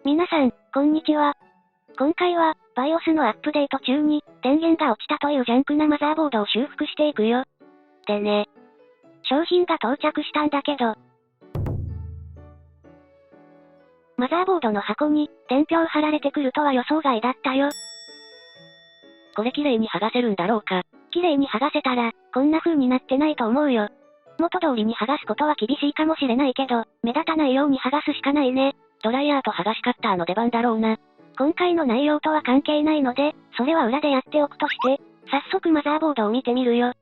皆さん、こんにちは。今回は、BIOS のアップデート中に、電源が落ちたというジャンクなマザーボードを修復していくよ。でね。商品が到着したんだけど。マザーボードの箱に、伝票貼られてくるとは予想外だったよ。これ綺麗に剥がせるんだろうか。綺麗に剥がせたら、こんな風になってないと思うよ。元通りに剥がすことは厳しいかもしれないけど、目立たないように剥がすしかないね。ドライヤーと剥がしカッターの出番だろうな。今回の内容とは関係ないので、それは裏でやっておくとして、早速マザーボードを見てみるよ。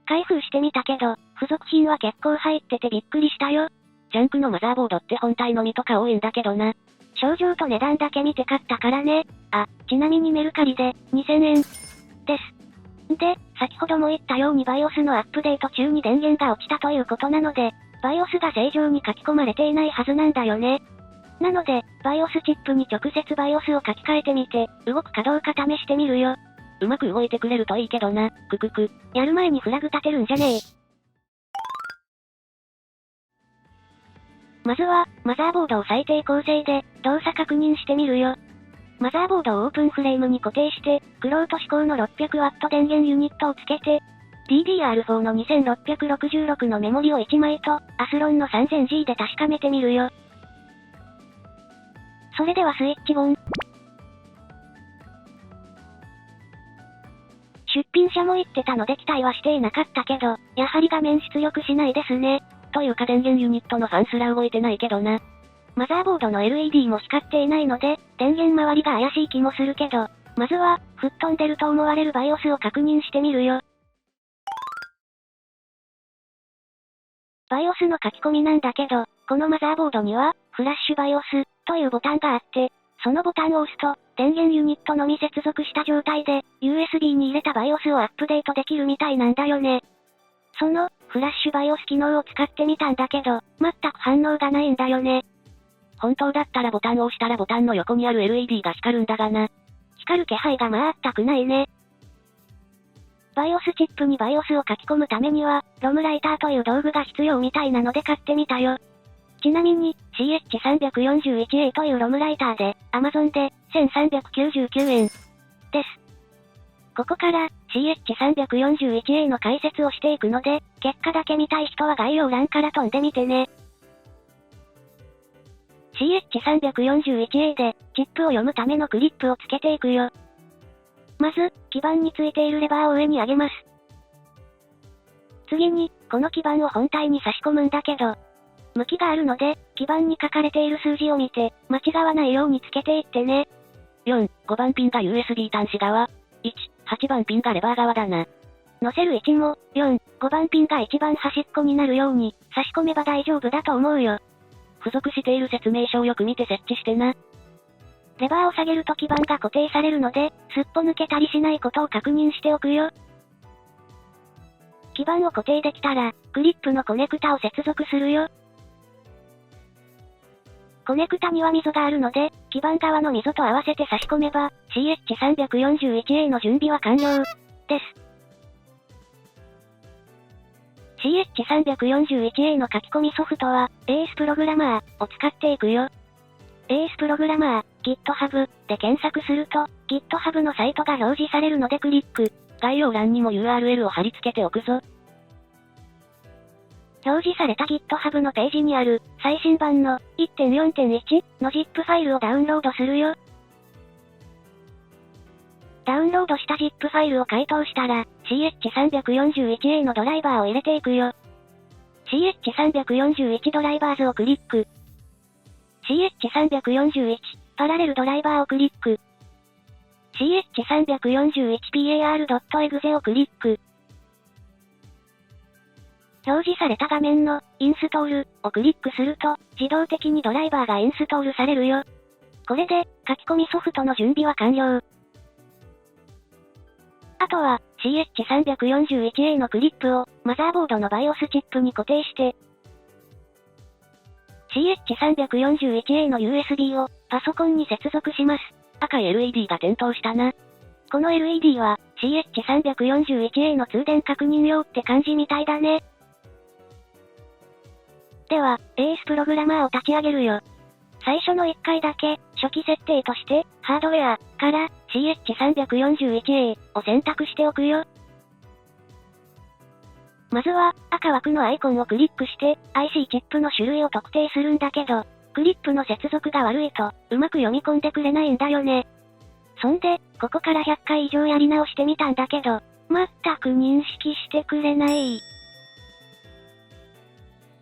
開封してみたけど、付属品は結構入っててびっくりしたよ。ジャンクのマザーボードって本体のみとか多いんだけどな。症状と値段だけ見て買ったからね。あ、ちなみにメルカリで、2000円。です。で、先ほども言ったように BIOS のアップデート中に電源が落ちたということなので、BIOS が正常に書き込まれていないはずなんだよね。なので、BIOS チップに直接 BIOS を書き換えてみて、動くかどうか試してみるよ。うまく動いてくれるといいけどな、くくく。やる前にフラグ立てるんじゃねえ。まずは、マザーボードを最低構成で、動作確認してみるよ。マザーボードをオープンフレームに固定して、クロート指向の 600W 電源ユニットをつけて、DDR4 の2666のメモリを1枚と、アスロンの 3000G で確かめてみるよ。それではスイッチオン。出品者も言ってたので期待はしていなかったけど、やはり画面出力しないですね。というか電源ユニットのファンすら動いてないけどな。マザーボードの LED も光っていないので、電源周りが怪しい気もするけど、まずは、吹っ飛んでると思われる BIOS を確認してみるよ。BIOS の書き込みなんだけど、このマザーボードには、フラッシュ BIOS というボタンがあって、そのボタンを押すと、電源ユニットのみ接続した状態で、USB に入れた BIOS をアップデートできるみたいなんだよね。その、フラッシュ BIOS 機能を使ってみたんだけど、全く反応がないんだよね。本当だったらボタンを押したらボタンの横にある LED が光るんだがな。光る気配が全くないね。BIOS チップに BIOS を書き込むためには、ROM ライターという道具が必要みたいなので買ってみたよ。ちなみに、CH341A という ROM ライターで、Amazon で、1399円。です。ここから、CH341A の解説をしていくので、結果だけ見たい人は概要欄から飛んでみてね。CH341A で、チップを読むためのクリップをつけていくよ。まず、基板についているレバーを上に上げます。次に、この基板を本体に差し込むんだけど、向きがあるので、基板に書かれている数字を見て、間違わないようにつけていってね。4、5番ピンが USB 端子側。1、8番ピンがレバー側だな。乗せる位置も、4、5番ピンが一番端っこになるように、差し込めば大丈夫だと思うよ。付属している説明書をよく見て設置してな。レバーを下げると基板が固定されるので、すっぽ抜けたりしないことを確認しておくよ。基板を固定できたら、クリップのコネクタを接続するよ。コネクタには溝があるので、基板側の溝と合わせて差し込めば、CH341A の準備は完了。です。CH341A の書き込みソフトは、AS プログラマーを使っていくよ。AS プログラマー、GitHub で検索すると、GitHub のサイトが表示されるのでクリック。概要欄にも URL を貼り付けておくぞ。表示された GitHub のページにある、最新版の 1.4.1 の ZIP ファイルをダウンロードするよ。ダウンロードした ZIP ファイルを解凍したら、CH341A のドライバーを入れていくよ。CH341 ドライバーズをクリック。CH341 パラレルドライバーをクリック。CH341PAR.exe をクリック。表示された画面のインストールをクリックすると、自動的にドライバーがインストールされるよ。これで、書き込みソフトの準備は完了。あとは、CH341A のクリップを、マザーボードの BIOS チップに固定して、CH341A の USB を、パソコンに接続します。赤い LED が点灯したな。この LED は、CH341A の通電確認用って感じみたいだね。では、AS プログラマーを立ち上げるよ。最初の1回だけ、初期設定として、ハードウェアから CH341A を選択しておくよ。まずは、赤枠のアイコンをクリックして、IC チップの種類を特定するんだけど、クリップの接続が悪いと、うまく読み込んでくれないんだよね。そんで、ここから100回以上やり直してみたんだけど、全く認識してくれない。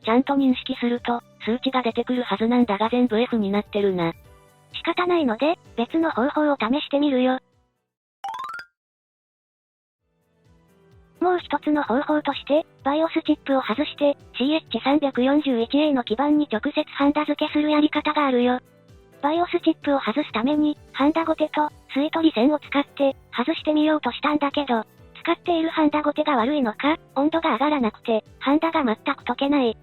ちゃんと認識すると、数値が出てくるはずなんだが全部 F になってるな。仕方ないので、別の方法を試してみるよ。もう一つの方法として、BIOS チップを外して、CH341A の基板に直接ハンダ付けするやり方があるよ。BIOS チップを外すために、ハンダゴテと、吸い取り線を使って、外してみようとしたんだけど、使っているハンダゴテが悪いのか、温度が上がらなくて、ハンダが全く溶けない。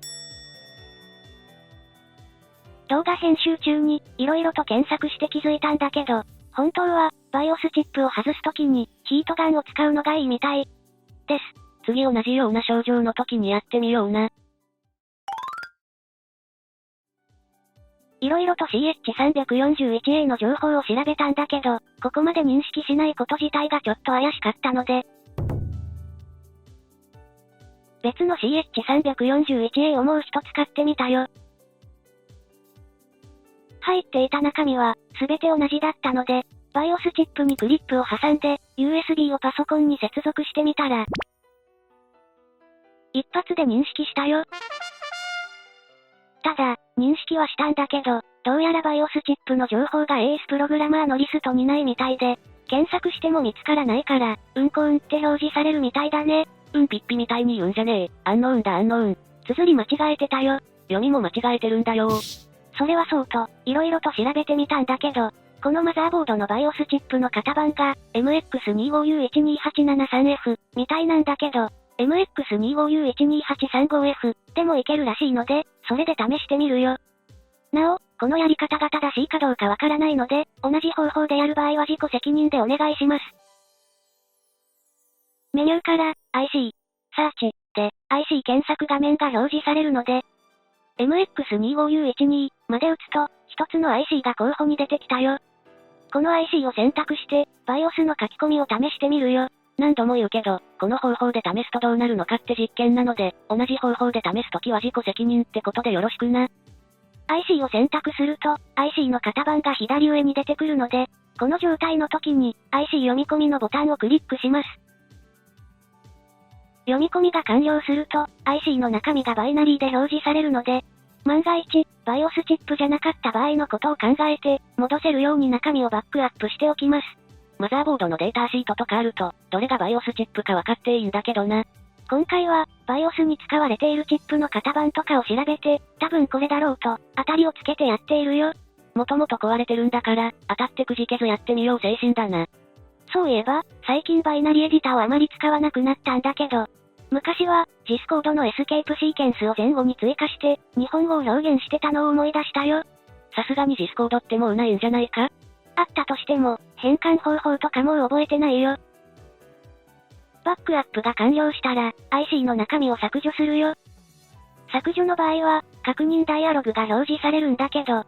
動画編集中に、色々と検索して気づいたんだけど、本当は、BIOS チップを外すときに、ヒートガンを使うのがいいみたい。です。次同じような症状の時にやってみような。色々と CH341A の情報を調べたんだけど、ここまで認識しないこと自体がちょっと怪しかったので、別の CH341A をもう一つ買ってみたよ。入っていた中身は、すべて同じだったので、BIOS チップにクリップを挟んで、USB をパソコンに接続してみたら、一発で認識したよ。ただ、認識はしたんだけど、どうやら BIOS チップの情報が AS プログラマーのリストにないみたいで、検索しても見つからないから、って表示されるみたいだね。ピッピみたいに言うんじゃねえ。アンノウンだアンノウン。綴り間違えてたよ。読みも間違えてるんだよ。それはそうと、色々と調べてみたんだけど、このマザーボードの BIOS チップの型番が、MX25U12873F、みたいなんだけど、MX25U12835F でもいけるらしいので、それで試してみるよ。なお、このやり方が正しいかどうかわからないので、同じ方法でやる場合は自己責任でお願いします。メニューから、IC、サーチ、で、IC 検索画面が表示されるので、MX25U12 まで打つと、一つの IC が候補に出てきたよ。この IC を選択して、BIOS の書き込みを試してみるよ。何度も言うけど、この方法で試すとどうなるのかって実験なので、同じ方法で試すときは自己責任ってことでよろしくな。IC を選択すると、IC の型番が左上に出てくるので、この状態の時に、IC 読み込みのボタンをクリックします。読み込みが完了すると、IC の中身がバイナリーで表示されるので、万が一、BIOS チップじゃなかった場合のことを考えて、戻せるように中身をバックアップしておきます。マザーボードのデータシートとかあると、どれが BIOS チップか分かっていいんだけどな。今回は、BIOS に使われているチップの型番とかを調べて、多分これだろうと、当たりをつけてやっているよ。もともと壊れてるんだから、当たってくじけずやってみよう精神だな。そういえば、最近バイナリエディターをあまり使わなくなったんだけど、昔は、JIS コードのエスケープシーケンスを前後に追加して、日本語を表現してたのを思い出したよ。さすがに JIS コードってもうないんじゃないか？あったとしても、変換方法とかもう覚えてないよ。バックアップが完了したら、IC の中身を削除するよ。削除の場合は、確認ダイアログが表示されるんだけど、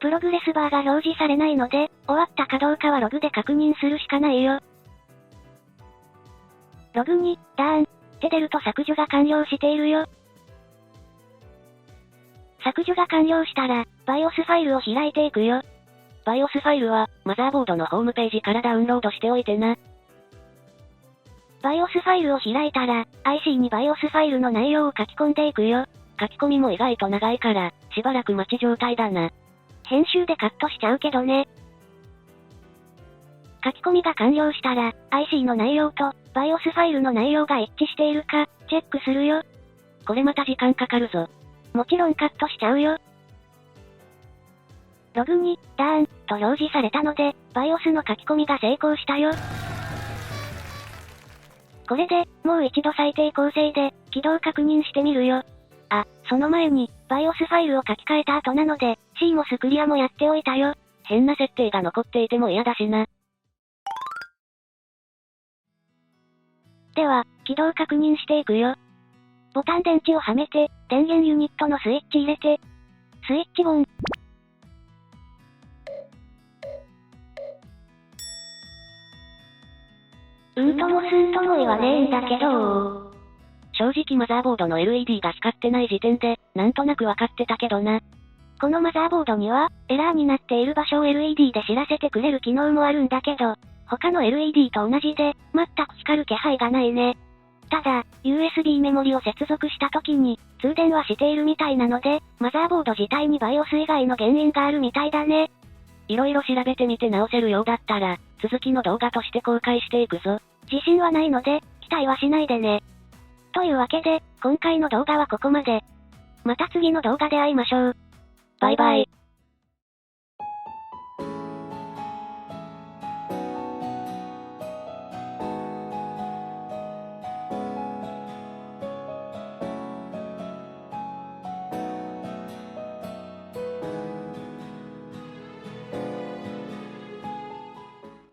プログレスバーが表示されないので、終わったかどうかはログで確認するしかないよ。ログに、ダーン、って出ると削除が完了しているよ。削除が完了したら、BIOS ファイルを開いていくよ。BIOS ファイルは、マザーボードのホームページからダウンロードしておいてな。BIOS ファイルを開いたら、IC に BIOS ファイルの内容を書き込んでいくよ。書き込みも意外と長いから、しばらく待ち状態だな。編集でカットしちゃうけどね。書き込みが完了したら、IC の内容と、BIOS ファイルの内容が一致しているか、チェックするよ。これまた時間かかるぞ。もちろんカットしちゃうよ。ログに、ダーン、と表示されたので、BIOS の書き込みが成功したよ。これで、もう一度最低構成で、起動確認してみるよ。あ、その前に、BIOS ファイルを書き換えた後なので、CMOS クリアもやっておいたよ。変な設定が残っていても嫌だしな。では、起動確認していくよ。ボタン電池をはめて、電源ユニットのスイッチ入れて、スイッチオン。うんともすんとも言わねえんだけど。正直マザーボードの LED が光ってない時点で、なんとなくわかってたけどな。このマザーボードには、エラーになっている場所を LED で知らせてくれる機能もあるんだけど、他の LED と同じで、全く光る気配がないね。ただ、USB メモリを接続した時に、通電はしているみたいなので、マザーボード自体に BIOS 以外の原因があるみたいだね。色々調べてみて直せるようだったら、続きの動画として公開していくぞ。自信はないので、期待はしないでね。というわけで、今回の動画はここまで。また次の動画で会いましょう。バイバイ。